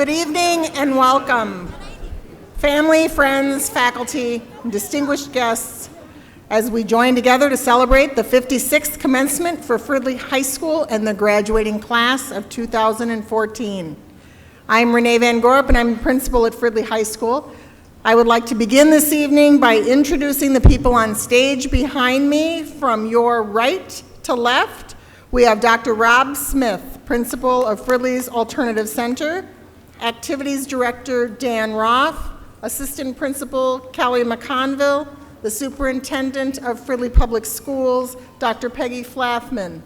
Good evening and welcome. Family, friends, faculty, and distinguished guests, as we join together to celebrate the 56th commencement for Fridley High School and the graduating class of 2014. I'm Renee Van Gorp and I'm the principal at Fridley High School. I would like to begin this evening by introducing the people on stage behind me. From your right to left, we have Dr. Rob Smith, principal of Fridley's Alternative Center, Activities Director Dan Roth, Assistant Principal Kelly McConville, the Superintendent of Fridley Public Schools, Dr. Peggy Flapman,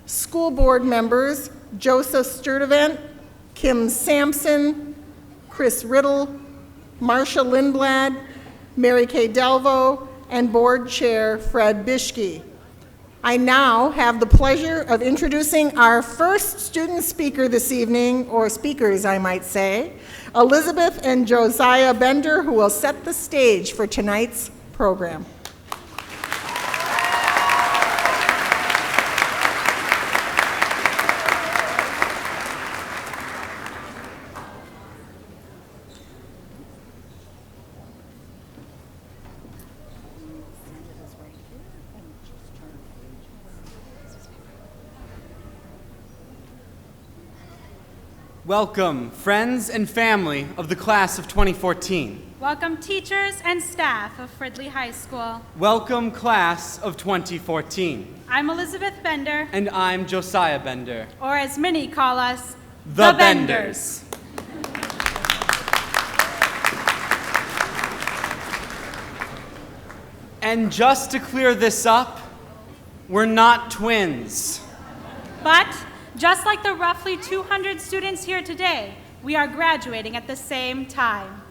School Board members Joseph Sturdivant, Kim Sampson, Chris Riddle, Marcia Lindblad, Mary Kay Delvo, and Board Chair Fred Bischke. I now have the pleasure of introducing our first student speaker this evening, or speakers I might say, Elizabeth and Josiah Bender, who will set the stage for tonight's program. Welcome, friends and family of the class of 2014. Welcome, teachers and staff of Fridley High School. Welcome, class of 2014. I'm Elizabeth Bender. And I'm Josiah Bender. Or as many call us, the Benders. And just to clear this up, we're not twins. But just like the roughly 200 students here today, we are graduating at the same time.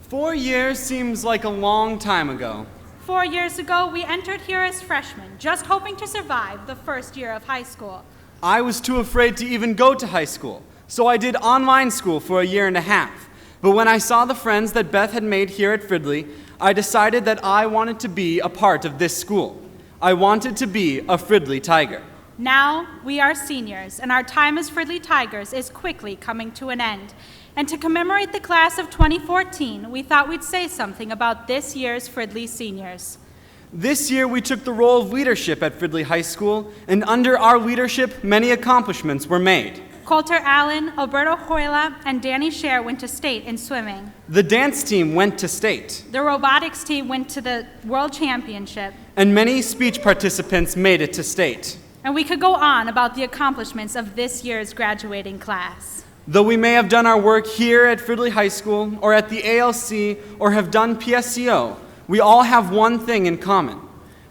4 years seems like a long time ago. 4 years ago, we entered here as freshmen, just hoping to survive the first year of high school. I was too afraid to even go to high school, so I did online school for a year and a half. But when I saw the friends that Beth had made here at Fridley, I decided that I wanted to be a part of this school. I wanted to be a Fridley Tiger. Now, we are seniors, and our time as Fridley Tigers is quickly coming to an end. And to commemorate the class of 2014, we thought we'd say something about this year's Fridley seniors. This year, we took the role of leadership at Fridley High School, and under our leadership, many accomplishments were made. Coulter Allen, Alberto Hoyla, and Danny Scher went to state in swimming. The dance team went to state. The robotics team went to the World Championship. And many speech participants made it to state. And we could go on about the accomplishments of this year's graduating class. Though we may have done our work here at Fridley High School, or at the ALC, or have done PSCO, we all have one thing in common.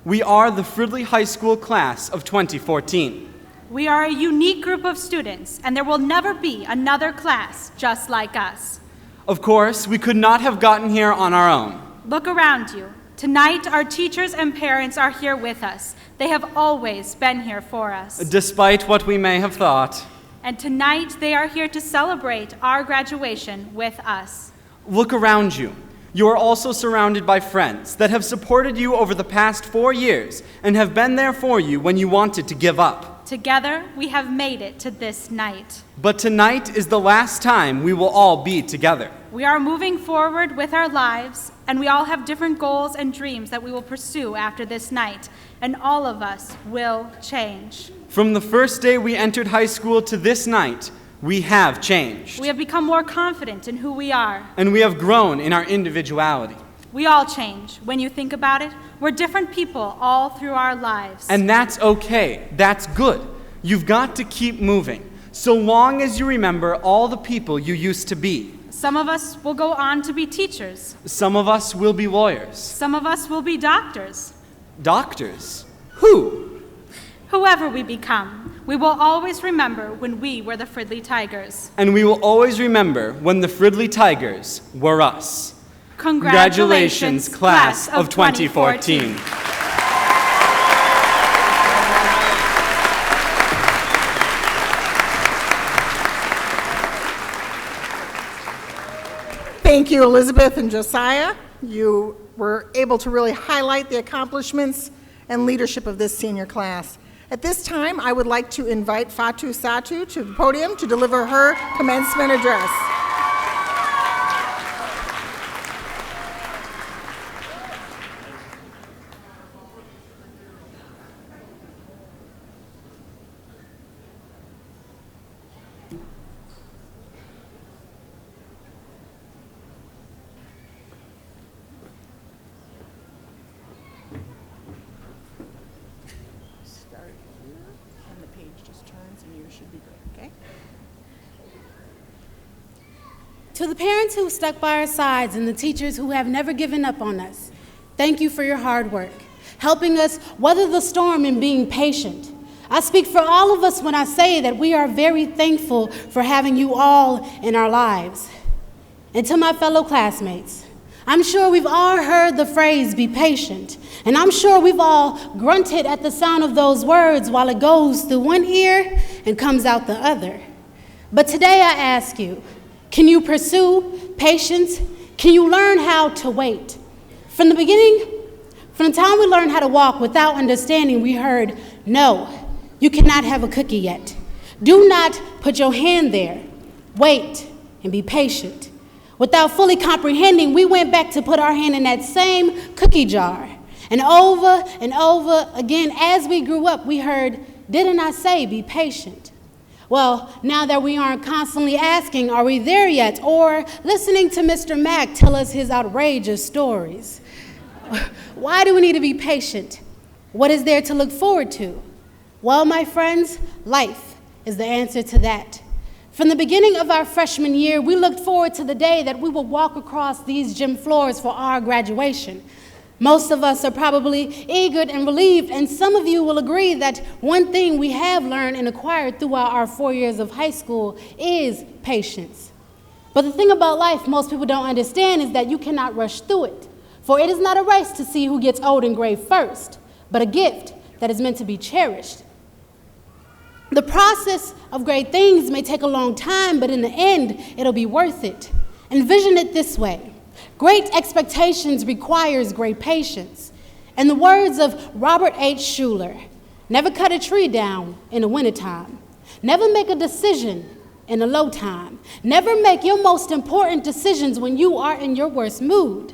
We are the Fridley High School class of 2014. We are a unique group of students, and there will never be another class just like us. Of course, we could not have gotten here on our own. Look around you. Tonight, our teachers and parents are here with us. They have always been here for us. Despite what we may have thought. And tonight, they are here to celebrate our graduation with us. Look around you. You are also surrounded by friends that have supported you over the past 4 years and have been there for you when you wanted to give up. Together, we have made it to this night. But tonight is the last time we will all be together. We are moving forward with our lives, and we all have different goals and dreams that we will pursue after this night, and all of us will change. From the first day we entered high school to this night, we have changed. We have become more confident in who we are. And we have grown in our individuality. We all change. When you think about it, we're different people all through our lives. And that's okay. That's good. You've got to keep moving, so long as you remember all the people you used to be. Some of us will go on to be teachers. Some of us will be lawyers. Some of us will be doctors. Doctors? Who? Whoever we become, we will always remember when we were the Fridley Tigers. And we will always remember when the Fridley Tigers were us. Congratulations, class of 2014. Thank you, Elizabeth and Josiah. You were able to really highlight the accomplishments and leadership of this senior class. At this time, I would like to invite Fatu Satu to the podium to deliver her commencement address. To the parents who stuck by our sides and the teachers who have never given up on us, thank you for your hard work, helping us weather the storm and being patient. I speak for all of us when I say that we are very thankful for having you all in our lives. And to my fellow classmates, I'm sure we've all heard the phrase, be patient, and I'm sure we've all grunted at the sound of those words while it goes through one ear and comes out the other. But today I ask you, can you pursue patience? Can you learn how to wait? From the beginning, from the time we learned how to walk without understanding, we heard, no, you cannot have a cookie yet. Do not put your hand there. Wait and be patient. Without fully comprehending, we went back to put our hand in that same cookie jar. And over again, as we grew up, we heard, didn't I say be patient? Well, now that we aren't constantly asking, are we there yet? Or listening to Mr. Mack tell us his outrageous stories. Why do we need to be patient? What is there to look forward to? Well, my friends, life is the answer to that. From the beginning of our freshman year, we looked forward to the day that we would walk across these gym floors for our graduation. Most of us are probably eager and relieved, and some of you will agree that one thing we have learned and acquired throughout our 4 years of high school is patience. But the thing about life most people don't understand is that you cannot rush through it. For it is not a race to see who gets old and gray first, but a gift that is meant to be cherished. The process of great things may take a long time, but in the end, it'll be worth it. Envision it this way. Great expectations requires great patience. In the words of Robert H. Schuller, never cut a tree down in the wintertime. Never make a decision in a low time. Never make your most important decisions when you are in your worst mood.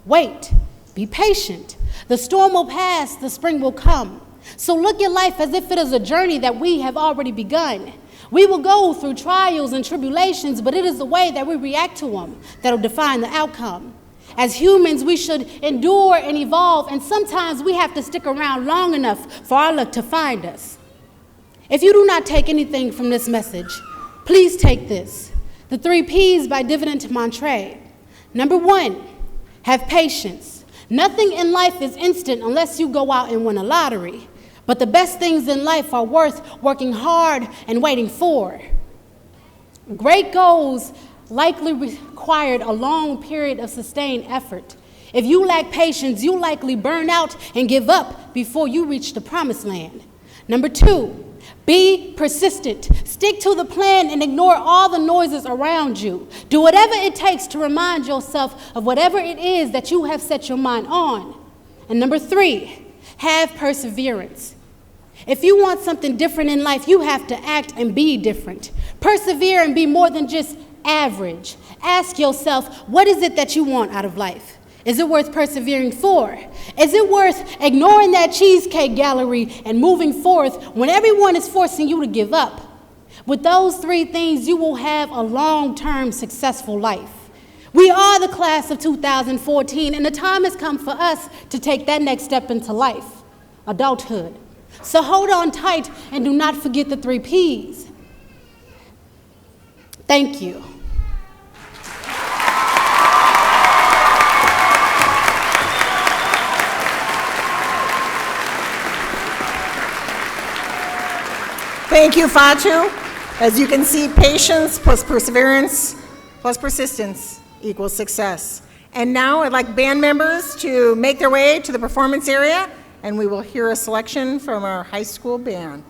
Wait, be patient. The storm will pass, the spring will come. So look at life as if it is a journey that we have already begun. We will go through trials and tribulations, but it is the way that we react to them that will define the outcome. As humans, we should endure and evolve, and sometimes we have to stick around long enough for our luck to find us. If you do not take anything from this message, please take this. The 3 P's by Dividend Montre. Number 1, have patience. Nothing in life is instant unless you go out and win a lottery. But the best things in life are worth working hard and waiting for. Great goals likely required a long period of sustained effort. If you lack patience, you likely burn out and give up before you reach the promised land. Number 2, be persistent. Stick to the plan and ignore all the noises around you. Do whatever it takes to remind yourself of whatever it is that you have set your mind on. And number 3, have perseverance. If you want something different in life, you have to act and be different. Persevere and be more than just average. Ask yourself, what is it that you want out of life? Is it worth persevering for? Is it worth ignoring that cheesecake gallery and moving forth when everyone is forcing you to give up? With those 3 things, you will have a long-term successful life. We are the class of 2014, and the time has come for us to take that next step into life, adulthood. So hold on tight and do not forget the 3 P's. Thank you. Thank you, Fatu. As you can see, patience plus perseverance plus persistence equals success. And now I'd like band members to make their way to the performance area, and we will hear a selection from our high school band.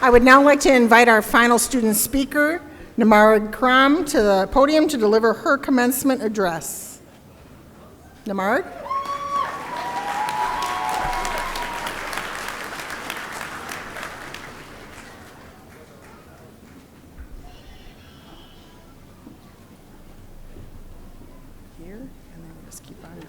I would now like to invite our final student speaker, Namarad Kram, to the podium to deliver her commencement address. Namarad? Here, and then we'll just keep on going.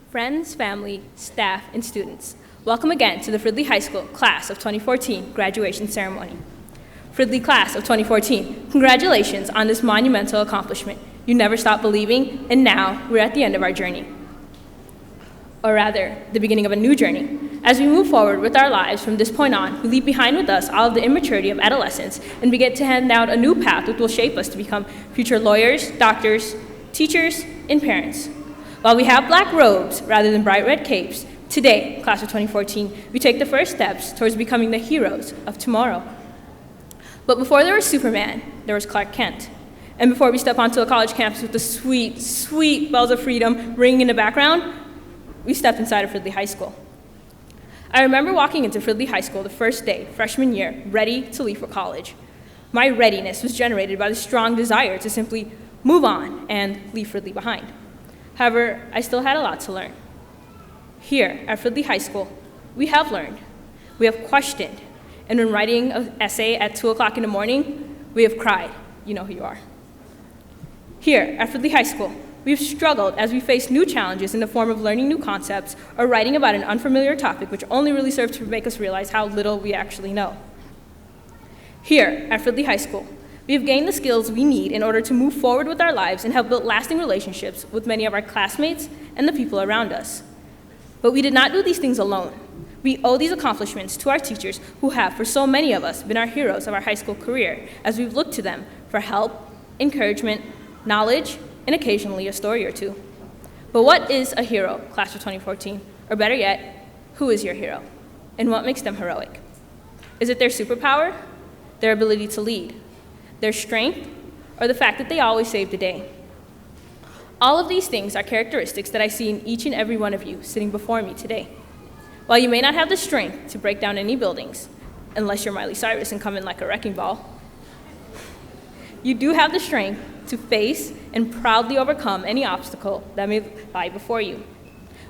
Friends, family, staff, and students, welcome again to the Fridley High School Class of 2014 graduation ceremony. Fridley Class of 2014, congratulations on this monumental accomplishment. You never stopped believing, and now we're at the end of our journey. Or rather, the beginning of a new journey. As we move forward with our lives from this point on, we leave behind with us all of the immaturity of adolescence and begin to hand out a new path that will shape us to become future lawyers, doctors, teachers, and parents. While we have black robes rather than bright red capes, today, Class of 2014, we take the first steps towards becoming the heroes of tomorrow. But before there was Superman, there was Clark Kent. And before we step onto a college campus with the sweet, sweet bells of freedom ringing in the background, we stepped inside of Fridley High School. I remember walking into Fridley High School the first day, freshman year, ready to leave for college. My readiness was generated by the strong desire to simply move on and leave Fridley behind. However, I still had a lot to learn. Here at Fridley High School, we have learned, we have questioned, and when writing an essay at 2 o'clock in the morning, we have cried. You know who you are. Here at Fridley High School, we've struggled as we face new challenges in the form of learning new concepts or writing about an unfamiliar topic which only really serves to make us realize how little we actually know. Here at Fridley High School, we have gained the skills we need in order to move forward with our lives and have built lasting relationships with many of our classmates and the people around us. But we did not do these things alone. We owe these accomplishments to our teachers who have, for so many of us, been our heroes of our high school career as we've looked to them for help, encouragement, knowledge, and occasionally a story or two. But what is a hero, Class of 2014? Or better yet, who is your hero? And what makes them heroic? Is it their superpower, their ability to lead, their strength, or the fact that they always save the day? All of these things are characteristics that I see in each and every one of you sitting before me today. While you may not have the strength to break down any buildings, unless you're Miley Cyrus and come in like a wrecking ball, you do have the strength to face and proudly overcome any obstacle that may lie before you.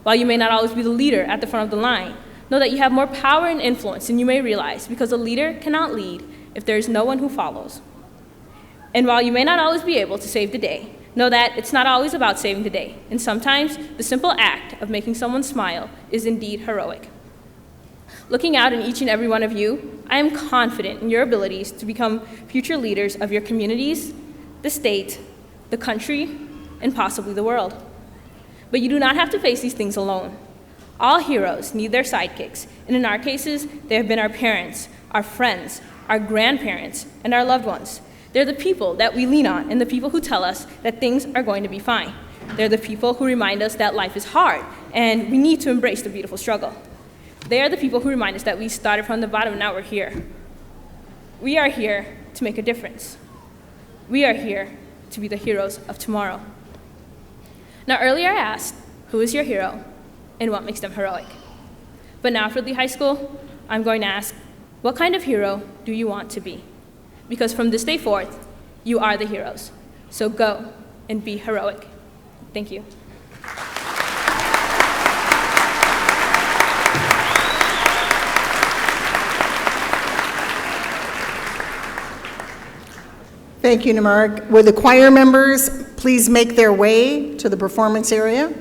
While you may not always be the leader at the front of the line, know that you have more power and influence than you may realize, because a leader cannot lead if there is no one who follows. And while you may not always be able to save the day, know that it's not always about saving the day, and sometimes the simple act of making someone smile is indeed heroic. Looking out in each and every one of you, I am confident in your abilities to become future leaders of your communities, the state, the country, and possibly the world. But you do not have to face these things alone. All heroes need their sidekicks, and in our cases, they have been our parents, our friends, our grandparents, and our loved ones. They're the people that we lean on and the people who tell us that things are going to be fine. They're the people who remind us that life is hard and we need to embrace the beautiful struggle. They are the people who remind us that we started from the bottom and now we're here. We are here to make a difference. We are here to be the heroes of tomorrow. Now, earlier I asked, who is your hero and what makes them heroic? But now for the high school, I'm going to ask, what kind of hero do you want to be? Because from this day forth, you are the heroes. So go and be heroic. Thank you. Thank you, Namarg. Will the choir members please make their way to the performance area?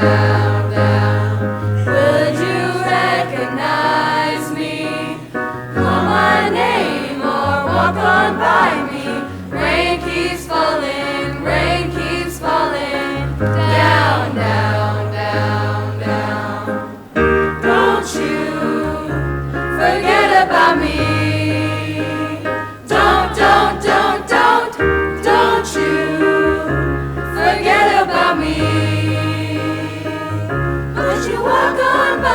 down, down. Would you recognize me? Call my name or walk on by me. Rain keeps falling, rain keeps falling. Down, down, down, down. Don't you forget about me. Don't you forget about me. Would you walk on by?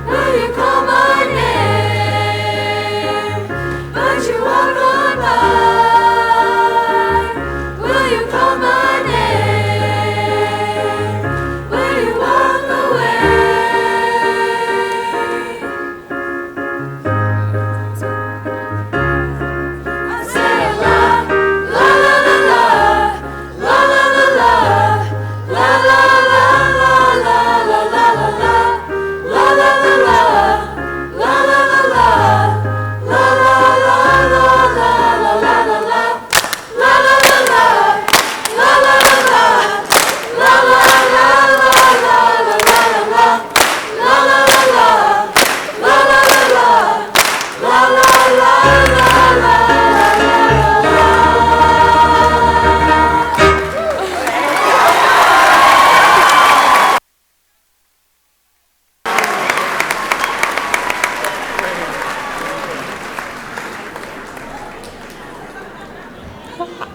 Will you call my name? Would you walk on by? Will you call my name? Will you walk away? I say la la la la la la la la la la la la la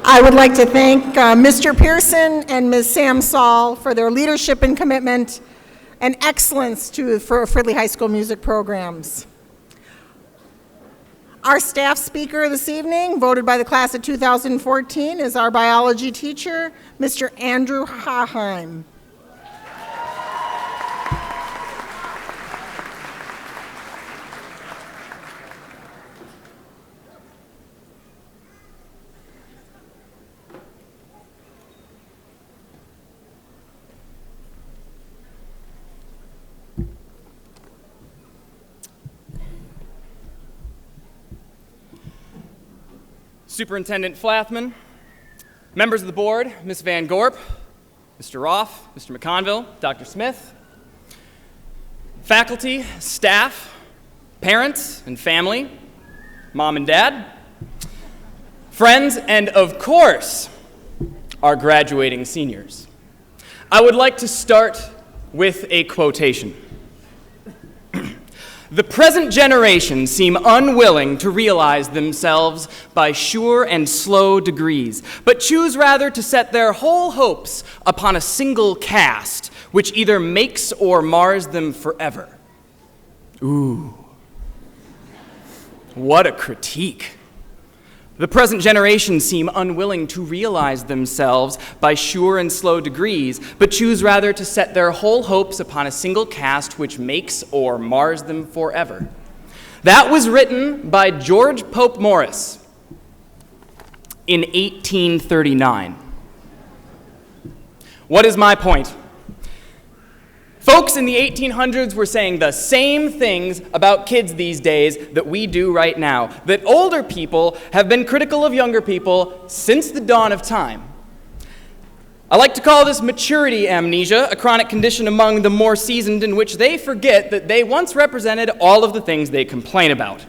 I would like to thank Mr. Pearson and Ms. Sam Saul for their leadership and commitment and excellence for Fridley High School music programs. Our staff speaker this evening, voted by the class of 2014, is our biology teacher, Mr. Andrew Haheim. Superintendent Flapman, members of the board, Ms. Van Gorp, Mr. Roth, Mr. McConville, Dr. Smith, faculty, staff, parents and family, mom and dad, friends, and of course, our graduating seniors. I would like to start with a quotation. The present generation seem unwilling to realize themselves by sure and slow degrees, but choose rather to set their whole hopes upon a single cast, which either makes or mars them forever. Ooh. What a critique. The present generation seem unwilling to realize themselves by sure and slow degrees, but choose rather to set their whole hopes upon a single cast which makes or mars them forever. That was written by George Pope Morris in 1839. What is my point? Folks in the 1800s were saying the same things about kids these days that we do right now, that older people have been critical of younger people since the dawn of time. I like to call this maturity amnesia, a chronic condition among the more seasoned in which they forget that they once represented all of the things they complain about.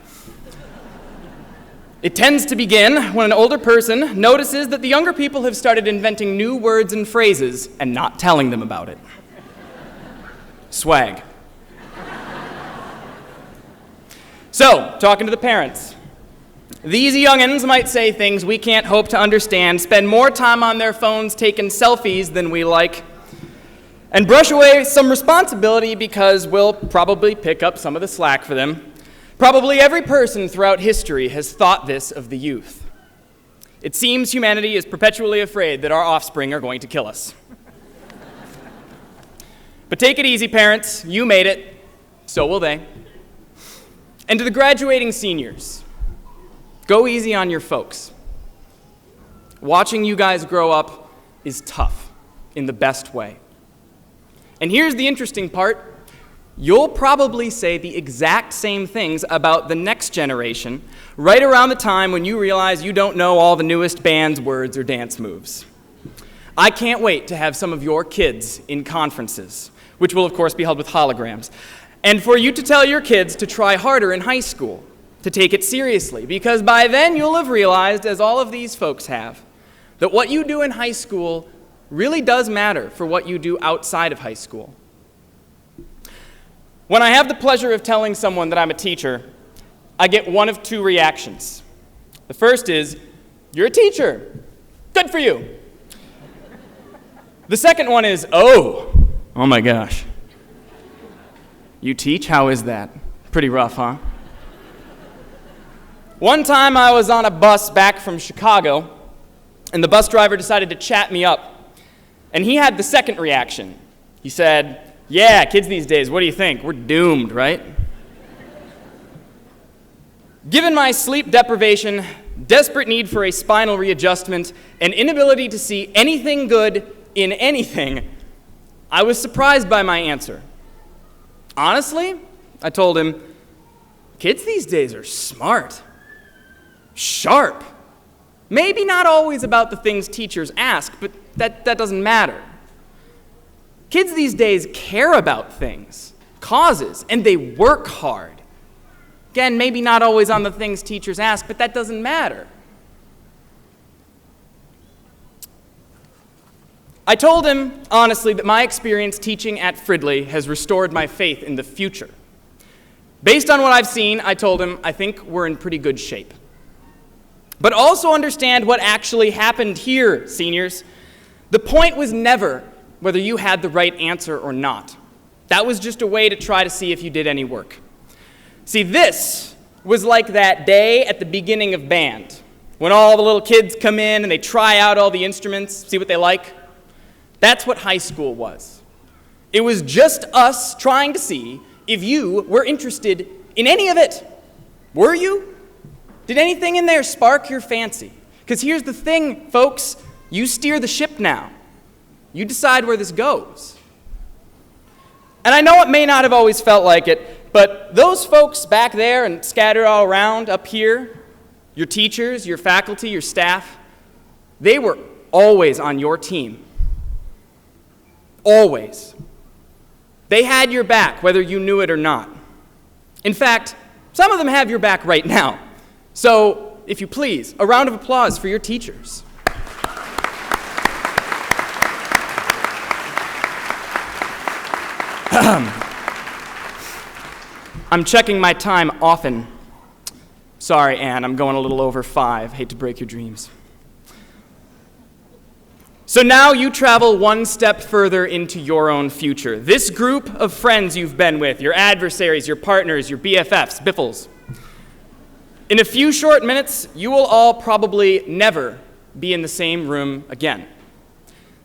It tends to begin when an older person notices that the younger people have started inventing new words and phrases and not telling them about it. Swag. So, talking to the parents. These young'uns might say things we can't hope to understand, spend more time on their phones taking selfies than we like, and brush away some responsibility because we'll probably pick up some of the slack for them. Probably every person throughout history has thought this of the youth. It seems humanity is perpetually afraid that our offspring are going to kill us. But take it easy, parents. You made it. So will they. And to the graduating seniors, go easy on your folks. Watching you guys grow up is tough in the best way. And here's the interesting part. You'll probably say the exact same things about the next generation right around the time when you realize you don't know all the newest band's words or dance moves. I can't wait to have some of your kids in conferences, which will of course be held with holograms, and for you to tell your kids to try harder in high school, to take it seriously, because by then you'll have realized, as all of these folks have, that what you do in high school really does matter for what you do outside of high school. When I have the pleasure of telling someone that I'm a teacher, I get one of two reactions. The first is, "You're a teacher. Good for you." The second one is, oh my gosh. You teach? How is that? Pretty rough, huh? One time I was on a bus back from Chicago, and the bus driver decided to chat me up. And he had the second reaction. He said, "Yeah, kids these days, what do you think? We're doomed, right?" Given my sleep deprivation, desperate need for a spinal readjustment, and inability to see anything good in anything, I was surprised by my answer. Honestly, I told him, kids these days are smart, sharp. Maybe not always about the things teachers ask, but that doesn't matter. Kids these days care about things, causes, and they work hard. Again, maybe not always on the things teachers ask, but that doesn't matter. I told him, honestly, that my experience teaching at Fridley has restored my faith in the future. Based on what I've seen, I told him, I think we're in pretty good shape. But also understand what actually happened here, seniors. The point was never whether you had the right answer or not. That was just a way to try to see if you did any work. See, this was like that day at the beginning of band, when all the little kids come in and they try out all the instruments, see what they like. That's what high school was. It was just us trying to see if you were interested in any of it. Were you? Did anything in there spark your fancy? Because here's the thing, folks. You steer the ship now. You decide where this goes. And I know it may not have always felt like it, but those folks back there and scattered all around up here, your teachers, your faculty, your staff, they were always on your team. Always. They had your back, whether you knew it or not. In fact, some of them have your back right now. So, if you please, a round of applause for your teachers. I'm checking my time often. Sorry, Anne, I'm going a little over 5. Hate to break your dreams. So now you travel one step further into your own future. This group of friends you've been with, your adversaries, your partners, your BFFs, biffles. In a few short minutes, you will all probably never be in the same room again.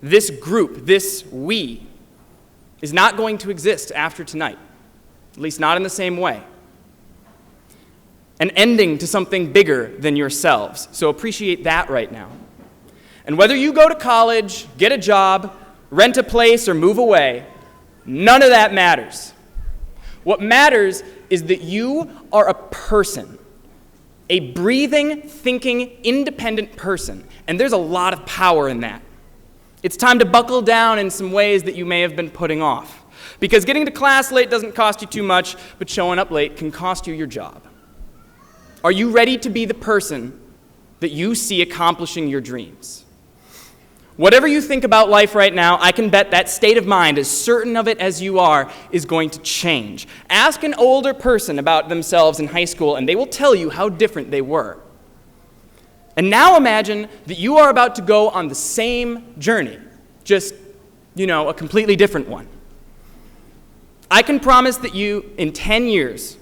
This group, this we, is not going to exist after tonight, at least not in the same way. An ending to something bigger than yourselves, so appreciate that right now. And whether you go to college, get a job, rent a place, or move away, none of that matters. What matters is that you are a person, a breathing, thinking, independent person, and there's a lot of power in that. It's time to buckle down in some ways that you may have been putting off. Because getting to class late doesn't cost you too much, but showing up late can cost you your job. Are you ready to be the person that you see accomplishing your dreams? Whatever you think about life right now, I can bet that state of mind, as certain of it as you are, is going to change. Ask an older person about themselves in high school, and they will tell you how different they were. And now imagine that you are about to go on the same journey, just, a completely different one. I can promise that you, in 10 years,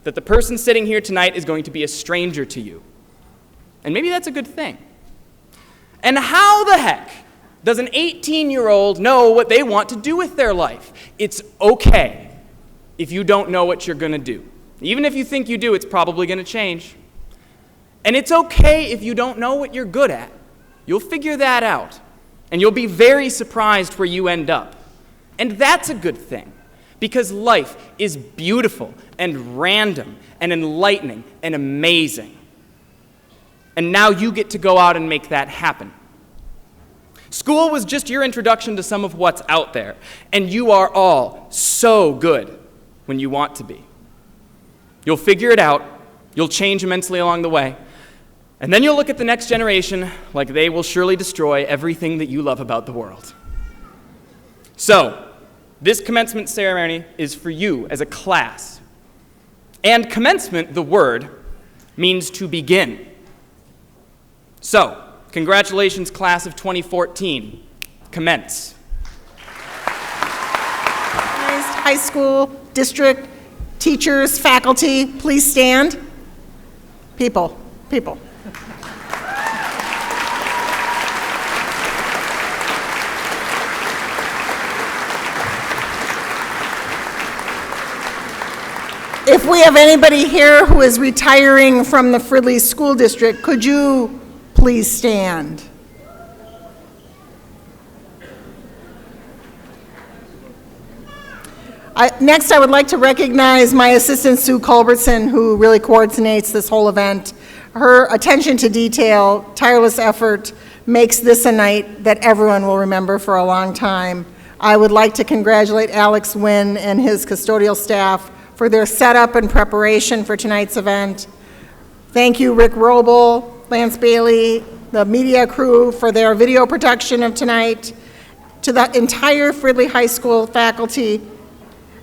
that the person sitting here tonight is going to be a stranger to you. And maybe that's a good thing. And how the heck does an 18-year-old know what they want to do with their life? It's okay if you don't know what you're going to do. Even if you think you do, it's probably going to change. And it's okay if you don't know what you're good at. You'll figure that out, and you'll be very surprised where you end up. And that's a good thing, because life is beautiful and random and enlightening and amazing. And now you get to go out and make that happen. School was just your introduction to some of what's out there, and you are all so good when you want to be. You'll figure it out, you'll change immensely along the way, and then you'll look at the next generation like they will surely destroy everything that you love about the world. So, this commencement ceremony is for you as a class. And commencement, the word, means to begin. So, congratulations, class of 2014. Commence. High school, district, teachers, faculty, please stand. People. If we have anybody here who is retiring from the Fridley School District, could you please stand? Next, I would like to recognize my assistant, Sue Culbertson, who really coordinates this whole event. Her attention to detail, tireless effort, makes this a night that everyone will remember for a long time. I would like to congratulate Alex Wynn and his custodial staff for their setup and preparation for tonight's event. Thank you, Rick Roble, Lance Bailey, the media crew for their video production of tonight, to the entire Fridley High School faculty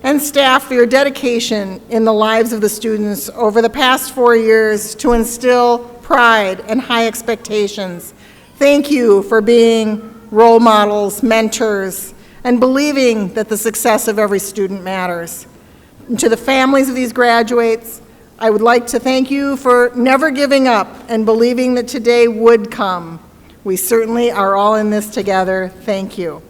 and staff for your dedication in the lives of the students over the past 4 years to instill pride and high expectations. Thank you for being role models, mentors, and believing that the success of every student matters. And to the families of these graduates, I would like to thank you for never giving up and believing that today would come. We certainly are all in this together. Thank you.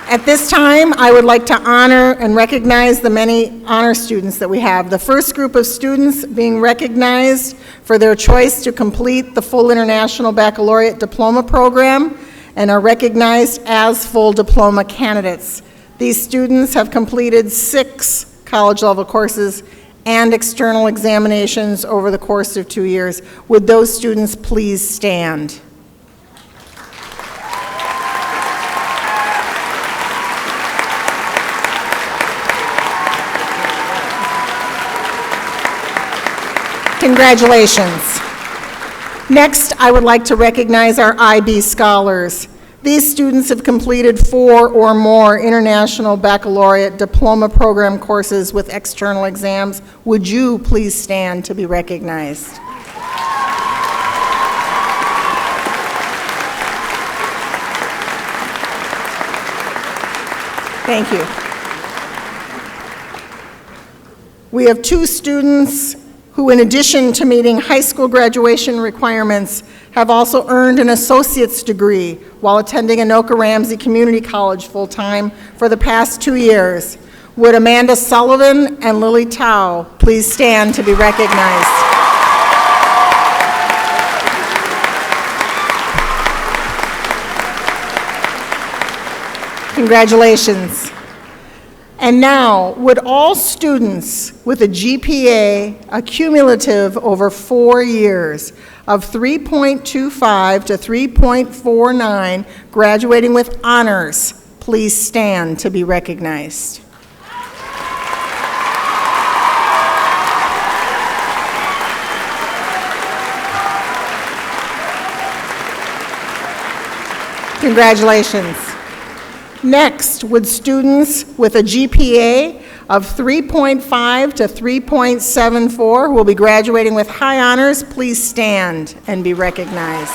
At this time, I would like to honor and recognize the many honor students that we have. The first group of students being recognized for their choice to complete the full International Baccalaureate Diploma program and are recognized as full diploma candidates. These students have completed 6 college-level courses and external examinations over the course of 2 years. Would those students please stand? Congratulations. Next, I would like to recognize our IB scholars. These students have completed 4 or more International Baccalaureate Diploma Program courses with external exams. Would you please stand to be recognized? Thank you. We have 2 students who, in addition to meeting high school graduation requirements, have also earned an associate's degree while attending Anoka Ramsey Community College full-time for the past 2 years. Would Amanda Sullivan and Lily Tao please stand to be recognized? Congratulations. And now, would all students with a GPA, a cumulative over 4 years, of 3.25 to 3.49, graduating with honors, please stand to be recognized? Congratulations. Next, would students with a GPA of 3.5 to 3.74 who will be graduating with high honors, please stand and be recognized.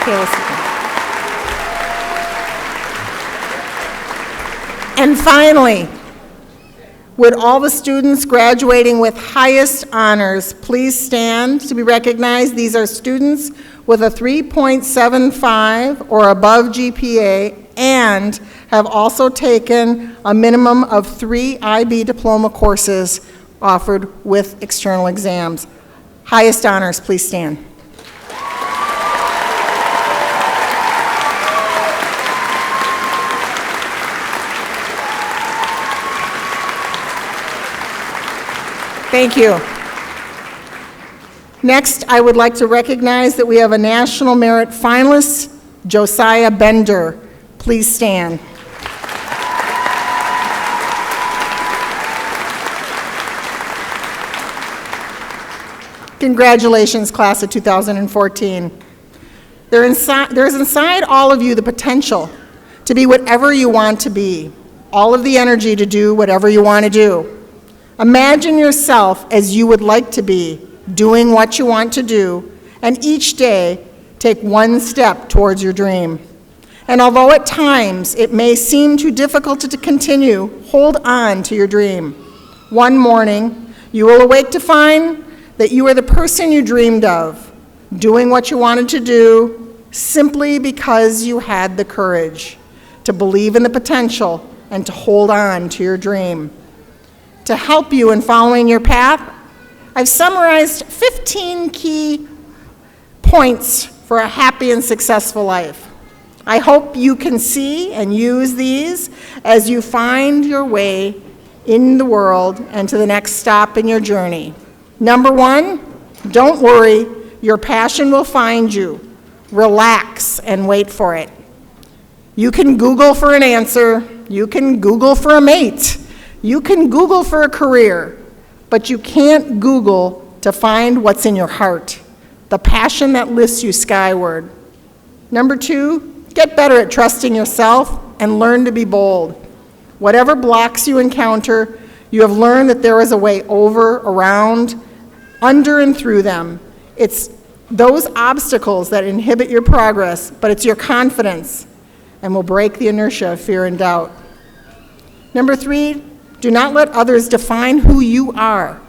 Okay, and finally, would all the students graduating with highest honors please stand to be recognized? These are students with a 3.75 or above GPA and have also taken a minimum of 3 IB diploma courses offered with external exams. Highest honors, please stand. Thank you. Next, I would like to recognize that we have a National Merit Finalist, Josiah Bender. Please stand. Congratulations, class of 2014. There is inside all of you the potential to be whatever you want to be, all of the energy to do whatever you want to do. Imagine yourself as you would like to be, doing what you want to do, and each day take one step towards your dream. And although at times it may seem too difficult to continue, hold on to your dream. One morning, you will awake to find that you are the person you dreamed of, doing what you wanted to do simply because you had the courage to believe in the potential and to hold on to your dream. To help you in following your path, I've summarized 15 key points for a happy and successful life. I hope you can see and use these as you find your way in the world and to the next stop in your journey. Number one, don't worry, your passion will find you. Relax and wait for it. You can Google for an answer, you can Google for a mate, you can Google for a career, but you can't Google to find what's in your heart, the passion that lifts you skyward. Number two, get better at trusting yourself and learn to be bold. Whatever blocks you encounter, you have learned that there is a way over, around, under and through them. It's those obstacles that inhibit your progress, but it's your confidence and will break the inertia of fear and doubt. Number three, do not let others define who you are.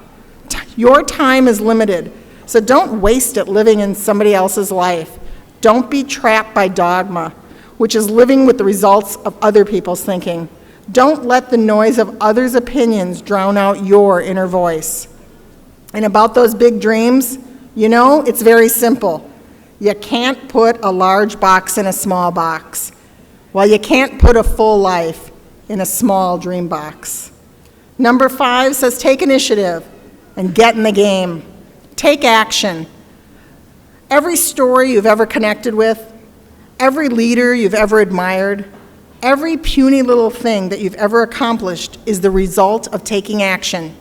Your time is limited, so don't waste it living in somebody else's life. Don't be trapped by dogma, which is living with the results of other people's thinking. Don't let the noise of others' opinions drown out your inner voice. And about those big dreams, you know, it's very simple. You can't put a large box in a small box. Well, you can't put a full life in a small dream box. Number 5 says take initiative and get in the game. Take action. Every story you've ever connected with, every leader you've ever admired, every puny little thing that you've ever accomplished is the result of taking action.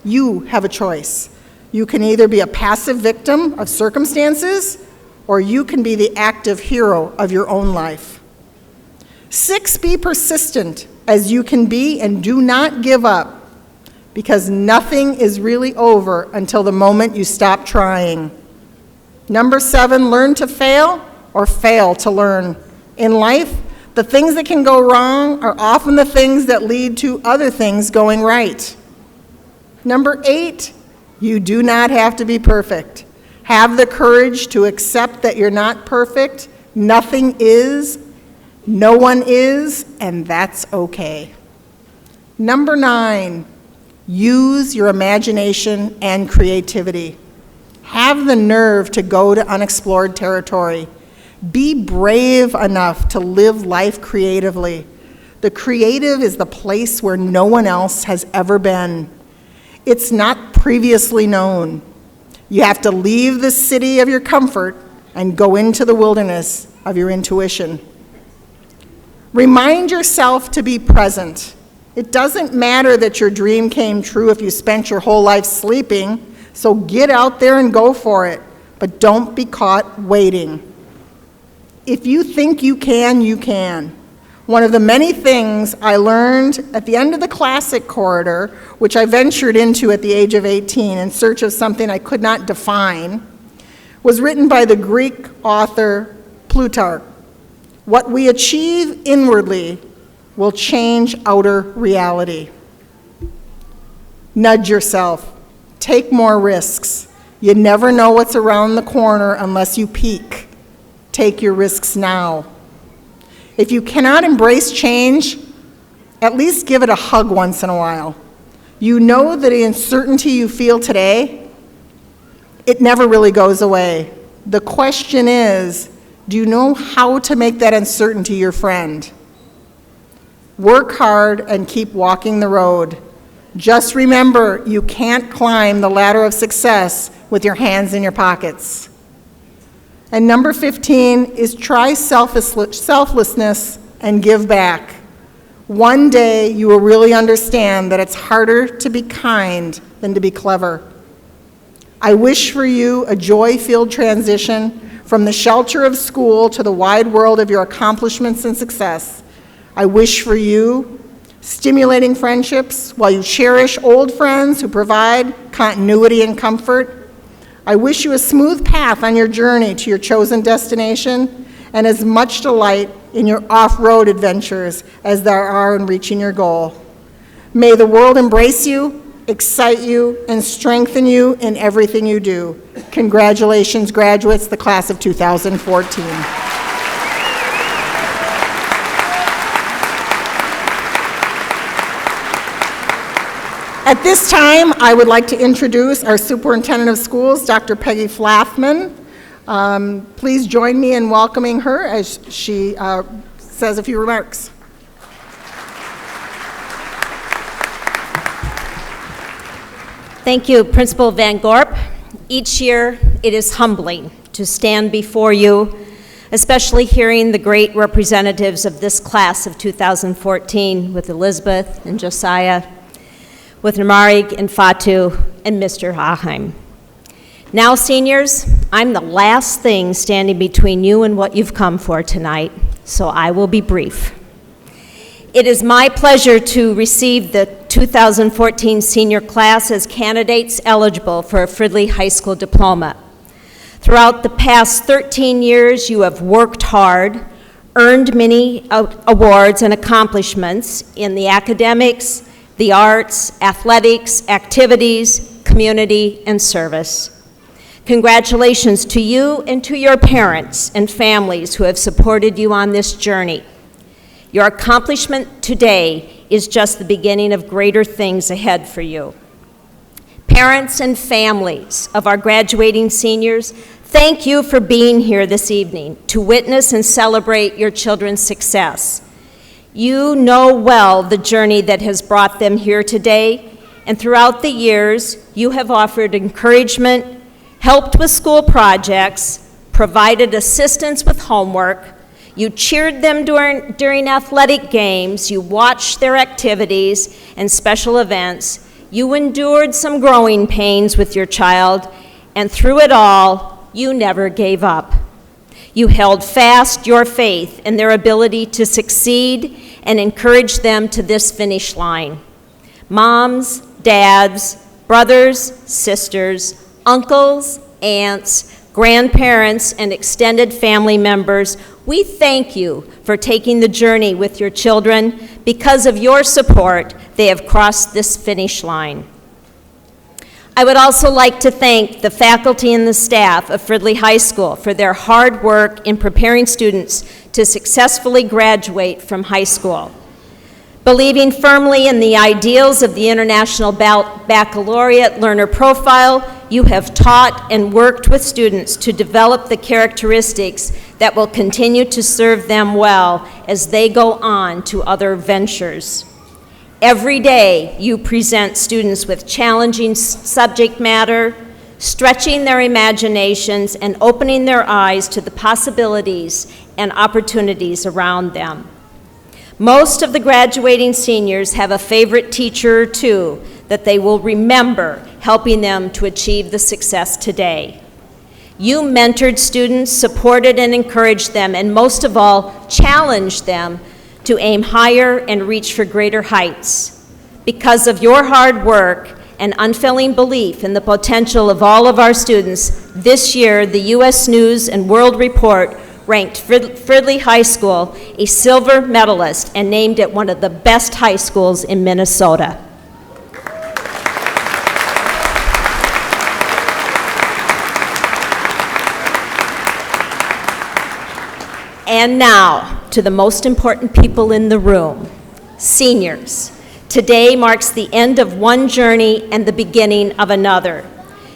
You have a choice. You can either be a passive victim of circumstances, or you can be the active hero of your own life. 6, be persistent as you can be and do not give up, because nothing is really over until the moment you stop trying. Number 7, learn to fail or fail to learn. In life, the things that can go wrong are often the things that lead to other things going right. Number 8, you do not have to be perfect. Have the courage to accept that you're not perfect. Nothing is, no one is, and that's okay. Number 9, use your imagination and creativity. Have the nerve to go to unexplored territory. Be brave enough to live life creatively. The creative is the place where no one else has ever been. It's not previously known. You have to leave the city of your comfort and go into the wilderness of your intuition. Remind yourself to be present. It doesn't matter that your dream came true if you spent your whole life sleeping, so get out there and go for it, but don't be caught waiting. If you think you can, you can. One of the many things I learned at the end of the classic corridor, which I ventured into at the age of 18 in search of something I could not define, was written by the Greek author Plutarch. What we achieve inwardly will change outer reality. Nudge yourself. Take more risks. You never know what's around the corner unless you peek. Take your risks now. If you cannot embrace change, at least give it a hug once in a while. You know that the uncertainty you feel today, it never really goes away. The question is, do you know how to make that uncertainty your friend? Work hard and keep walking the road. Just remember, you can't climb the ladder of success with your hands in your pockets. And number 15 is try selflessness and give back. One day you will really understand that it's harder to be kind than to be clever. I wish for you a joy-filled transition from the shelter of school to the wide world of your accomplishments and success. I wish for you stimulating friendships while you cherish old friends who provide continuity and comfort. I wish you a smooth path on your journey to your chosen destination and as much delight in your off-road adventures as there are in reaching your goal. May the world embrace you, excite you, and strengthen you in everything you do. Congratulations, graduates, the class of 2014. At this time, I would like to introduce our Superintendent of Schools, Dr. Peggy Flapman. Please join me in welcoming her as she says a few remarks. Thank you, Principal Van Gorp. Each year, it is humbling to stand before you, especially hearing the great representatives of this class of 2014 with Elizabeth and Josiah, with Namarig and Fatu and Mr. Ahheim. Now, seniors, I'm the last thing standing between you and what you've come for tonight, so I will be brief. It is my pleasure to receive the 2014 senior class as candidates eligible for a Fridley High School diploma. Throughout the past 13 years, you have worked hard, earned many awards and accomplishments in the academics, the arts, athletics, activities, community, and service. Congratulations to you and to your parents and families who have supported you on this journey. Your accomplishment today is just the beginning of greater things ahead for you. Parents and families of our graduating seniors, thank you for being here this evening to witness and celebrate your children's success. You know well the journey that has brought them here today, and throughout the years, you have offered encouragement, helped with school projects, provided assistance with homework. You cheered them during athletic games, you watched their activities and special events, you endured some growing pains with your child, and through it all, you never gave up. You held fast your faith in their ability to succeed and encouraged them to this finish line. Moms, dads, brothers, sisters, uncles, aunts, grandparents, and extended family members, we thank you for taking the journey with your children. Because of your support, they have crossed this finish line. I would also like to thank the faculty and the staff of Fridley High School for their hard work in preparing students to successfully graduate from high school. Believing firmly in the ideals of the International Baccalaureate Learner Profile, you have taught and worked with students to develop the characteristics that will continue to serve them well as they go on to other ventures. Every day, you present students with challenging subject matter, stretching their imaginations and opening their eyes to the possibilities and opportunities around them. Most of the graduating seniors have a favorite teacher or two that they will remember helping them to achieve the success today. You mentored students, supported and encouraged them, and most of all, challenged them to aim higher and reach for greater heights. Because of your hard work and unfailing belief in the potential of all of our students, this year the U.S. News and World Report ranked Fridley High School a silver medalist and named it one of the best high schools in Minnesota. And now, to the most important people in the room, seniors. Today marks the end of one journey and the beginning of another.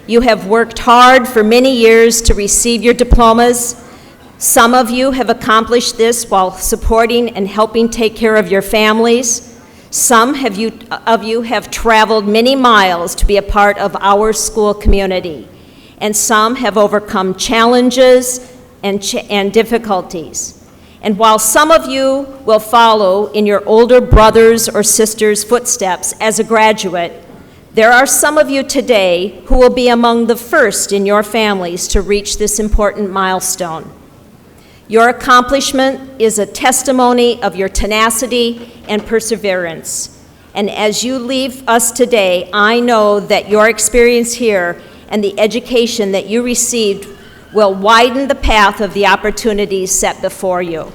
You have worked hard for many years to receive your diplomas. Some of you have accomplished this while supporting and helping take care of your families. Some of you have traveled many miles to be a part of our school community, and some have overcome challenges and difficulties. And while some of you will follow in your older brothers or sisters' footsteps as a graduate, there are some of you today who will be among the first in your families to reach this important milestone. Your accomplishment is a testimony of your tenacity and perseverance. And as you leave us today, I know that your experience here and the education that you received will widen the path of the opportunities set before you.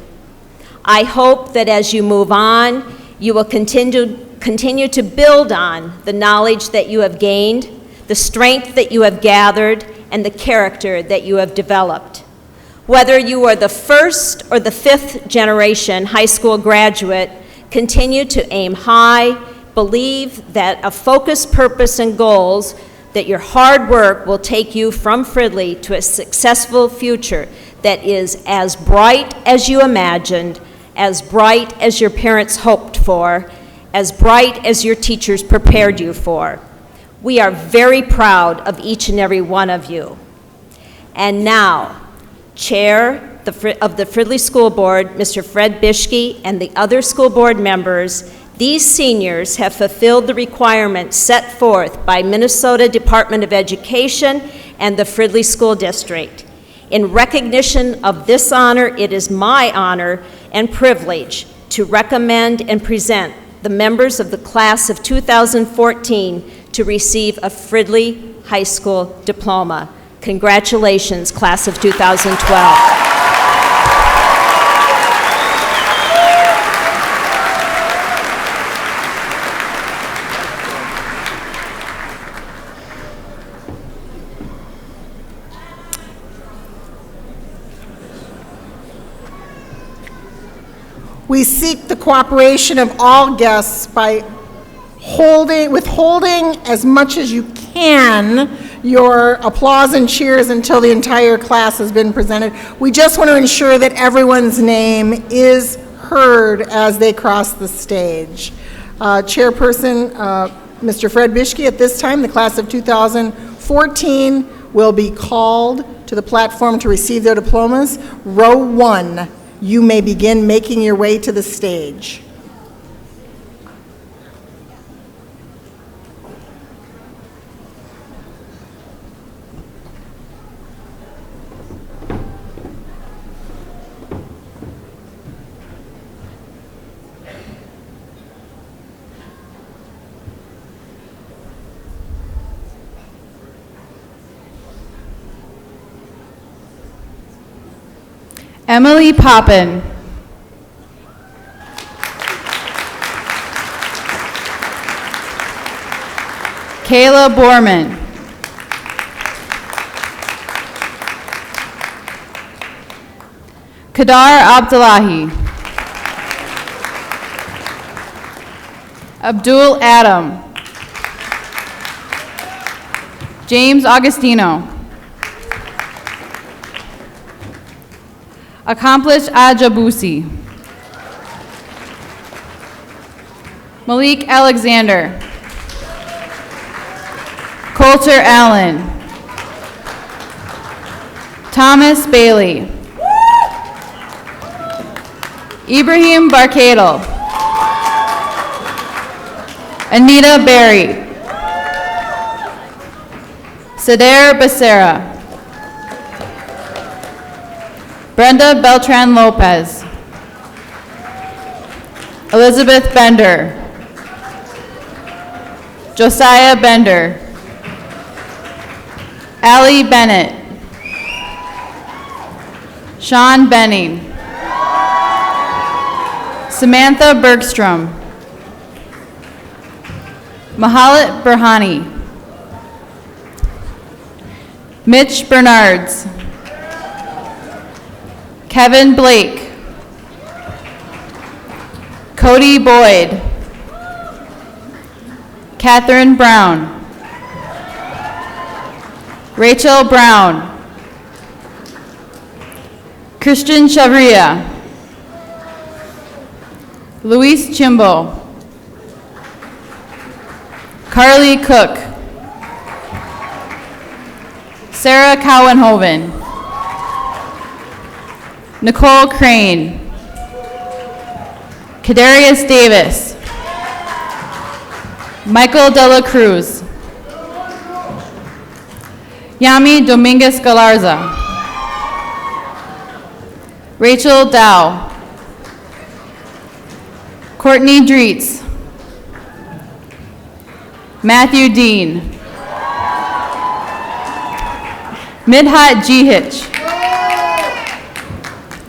I hope that as you move on, you will continue to build on the knowledge that you have gained, the strength that you have gathered, and the character that you have developed. Whether you are the first or the fifth generation high school graduate, continue to aim high, believe that a focused purpose and goals, that your hard work will take you from Fridley to a successful future that is as bright as you imagined, as bright as your parents hoped for, as bright as your teachers prepared you for. We are very proud of each and every one of you. And now, Chair of the Fridley School Board, Mr. Fred Bischke, and the other school board members, these seniors have fulfilled the requirements set forth by Minnesota Department of Education and the Fridley School District. In recognition of this honor, it is my honor and privilege to recommend and present the members of the class of 2014 to receive a Fridley High School diploma. Congratulations, class of 2012. We seek the cooperation of all guests by withholding as much as you can your applause and cheers until the entire class has been presented. We just want to ensure that everyone's name is heard as they cross the stage. Chairperson, Mr. Fred Bischke, at this time, the class of 2014 will be called to the platform to receive their diplomas. Row 1, you may begin making your way to the stage. Emily Poppin. Kayla Borman. Kadar Abdullahi. Abdul Adam. James Augustino. Accomplished Ajabusi. Malik Alexander. Coulter Allen. Thomas Bailey. Ibrahim Barkadal. Anita Berry. Sadair Becerra. Brenda Beltran Lopez. Elizabeth Bender. Josiah Bender. Allie Bennett. Sean Benning. Samantha Bergstrom. Mahalit Burhani. Mitch Bernards. Kevin Blake. Cody Boyd. Catherine Brown. Rachel Brown. Christian Chavria. Luis Chimbo. Carly Cook. Sarah Cowenhoven. Nicole Crane. Kadarius Davis. Michael Dela Cruz. Yami Dominguez Galarza. Rachel Dow. Courtney Dreets. Matthew Dean. Midhat Jihich.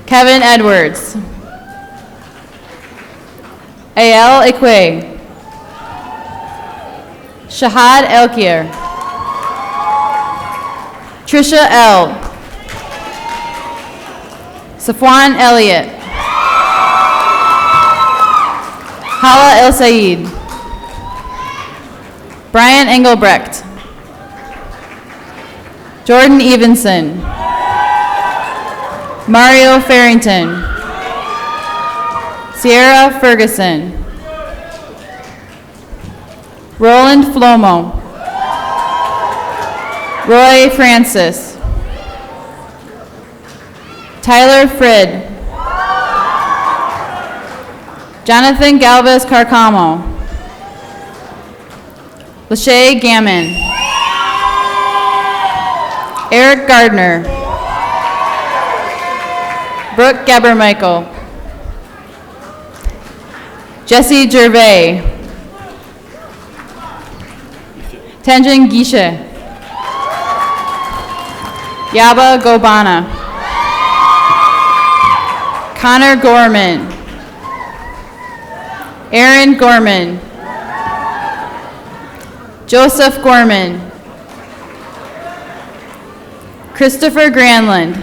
Kevin Edwards. Ayel Ikwe. Shahad Elkier. Trisha L. Safwan Elliott. Hala El Said. Brian Engelbrecht. Jordan Evenson. Mario Farrington. Sierra Ferguson. Roland Flomo. Roy Francis. Tyler Frid. Jonathan Galvez Carcamo. Lachey Gammon. Eric Gardner. Brooke Gebermichael. Jesse Gervais. Tenjin Gishe. Yaba Gobana. Connor Gorman. Aaron Gorman. Joseph Gorman. Christopher Granlund.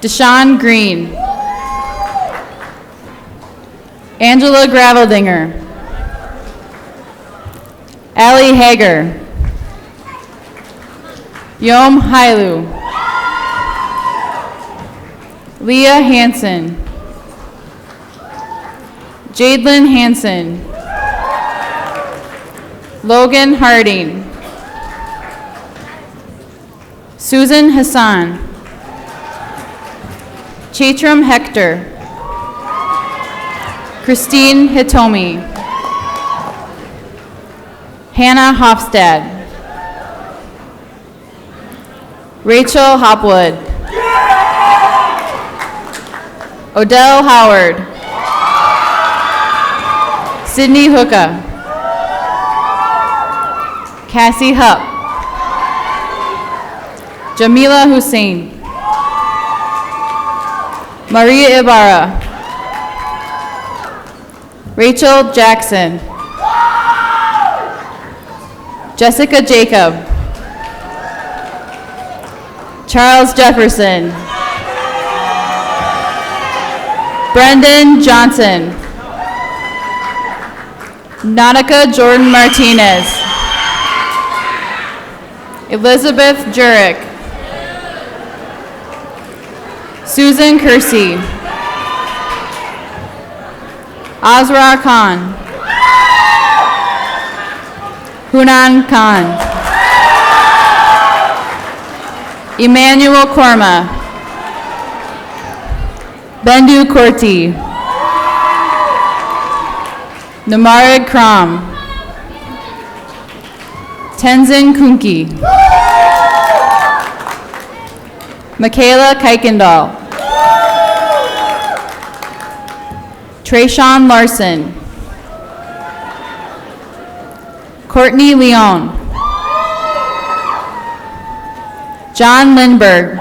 Deshaun Green. Angela Graveldinger. Allie Hager. Yom Hailu. Leah Hansen. Jadelyn Hansen. Logan Harding. Susan Hassan. Chaitram Hector. Christine Hitomi. Hannah Hofstad. Rachel Hopwood. Odell Howard. Sydney Hooka. Cassie Hupp. Jamila Hussein. Maria Ibarra. Rachel Jackson. Jessica Jacob. Charles Jefferson. Brendan Johnson. Nautica Jordan Martinez. Elizabeth Jurek. Susan Kersey. Azra Khan. Hunan Khan. Emmanuel Korma. Bendu Korti. Namarid Kram. Tenzin Kunki. Michaela Kuykendall. Trayshawn Larson. Courtney Leon. John Lindberg.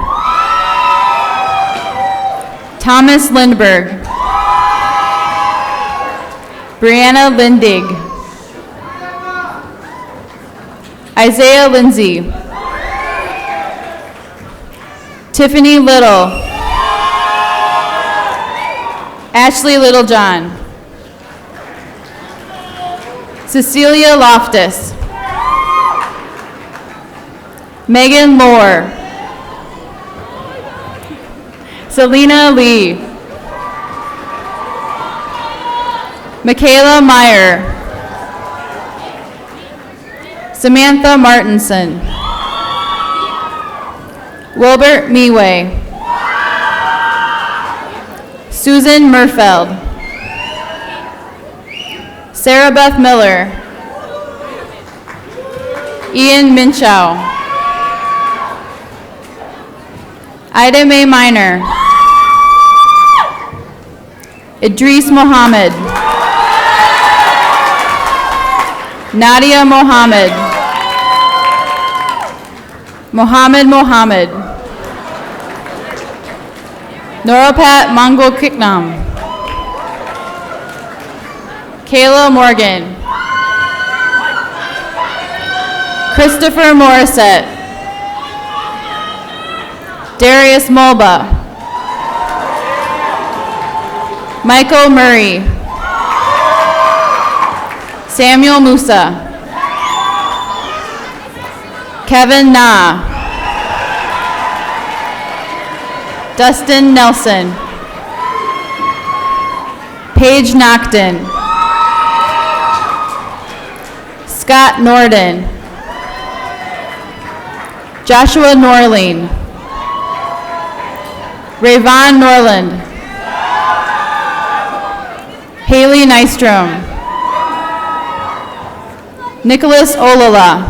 Thomas Lindberg. Brianna Lindig. Isaiah Lindsay. Tiffany Little. Ashley Littlejohn. Cecilia Loftus. Megan Lohr. Selena Lee. Michaela Meyer. Samantha Martinson. Wilbert Meway. Susan Murfeld. Sarah Beth Miller. Ian Minchow. Ida Mae Minor. Idris Mohammed. Nadia Mohammed. Mohammed Mohammed. Norapat Mongol Kiknam. Kayla Morgan. Christopher Morissette. Darius Mulba. Michael Murray. Samuel Musa. Kevin Na. Dustin Nelson. Paige Nocton. Scott Norden. Joshua Norling. Rayvon Norland. Haley Nystrom. Nicholas Olala.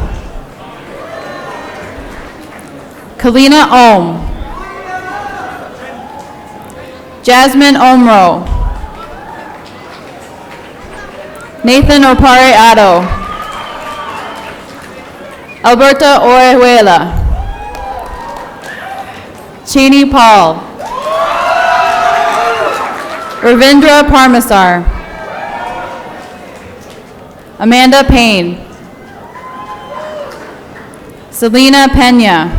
Kalina Ohm. Jasmine Omro. Nathan Opare Addo. Alberta Orejuela. Cheney Paul. Ravindra Parmasar. Amanda Payne. Selena Pena.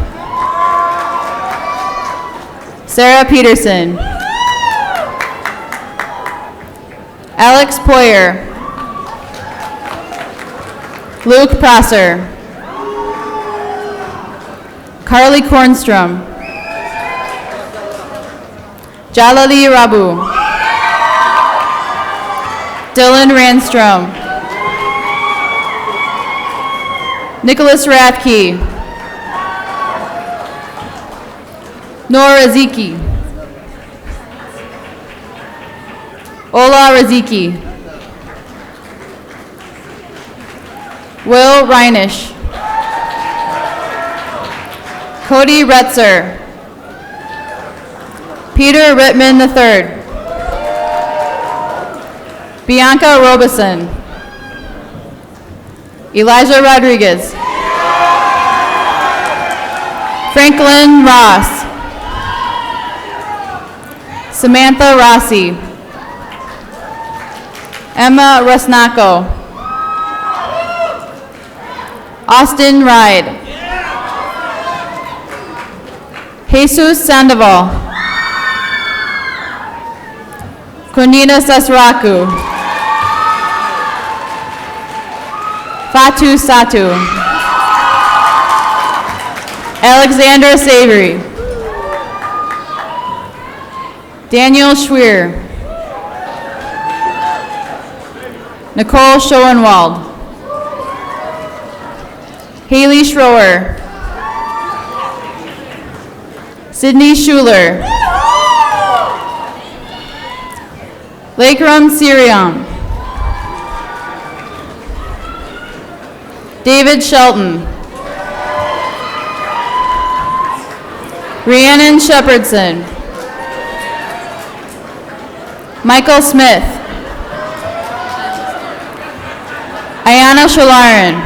Sarah Peterson. Alex Poyer. Luke Prosser. Carly Kornstrom. Jalali Rabu. Dylan Randstrom. Nicholas Rathke. Nora Raziki. Ola Raziki. Will Reinish. Cody Retzer. Peter Rittman III. Bianca Robeson. Elijah Rodriguez. Franklin Ross. Samantha Rossi. Emma Rusnako. Austin Ride. Jesus Sandoval. Konina Sasraku. Fatu Satu. Alexandra Savory. Daniel Schweer. Nicole Schoenwald. Haley Schroer. Sydney Schuler. Lakeram Siriam. David Shelton. Rhiannon Shepherdson. Michael Smith. Ayana Shalaran.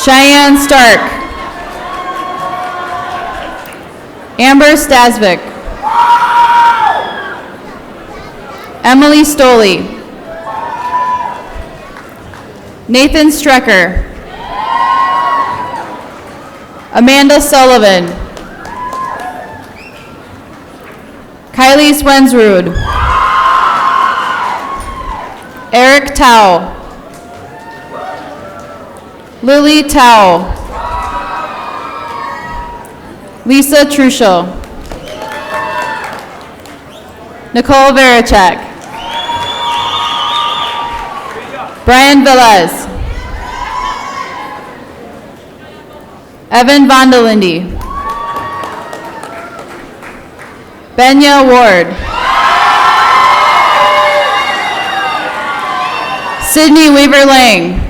Cheyenne Stark. Amber Stasvik. Emily Stoley. Nathan Strecker. Amanda Sullivan. Kylie Swensrud. Eric Tao. Lily Tao. Lisa Truschel. Nicole Verachek. Brian Velez. Evan Vondelinde. Benya Ward. Sydney Weaver Lang.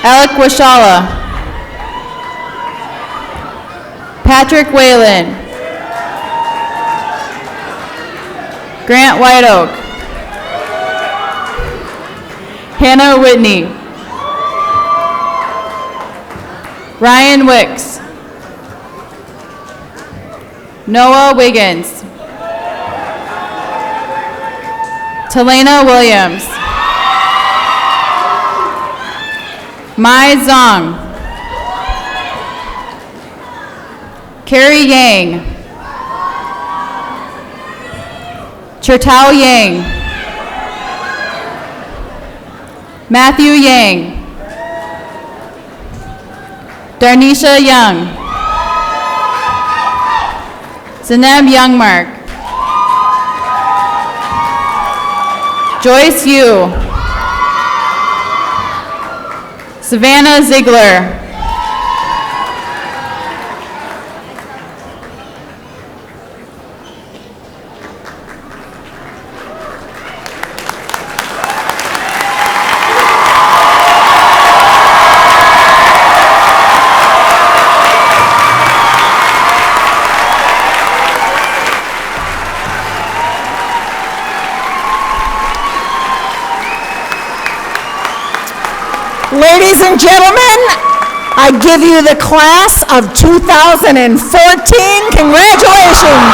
Alec Washala. Patrick Whalen. Grant White Oak. Hannah Whitney. Ryan Wicks. Noah Wiggins. Talena Williams. Mai Zong. Carrie Yang. Chertao Yang. Matthew Yang. Darnisha Young. Zeneb Youngmark. Joyce Yu. Savannah Ziegler. Ladies and gentlemen, I give you the class of 2014. Congratulations.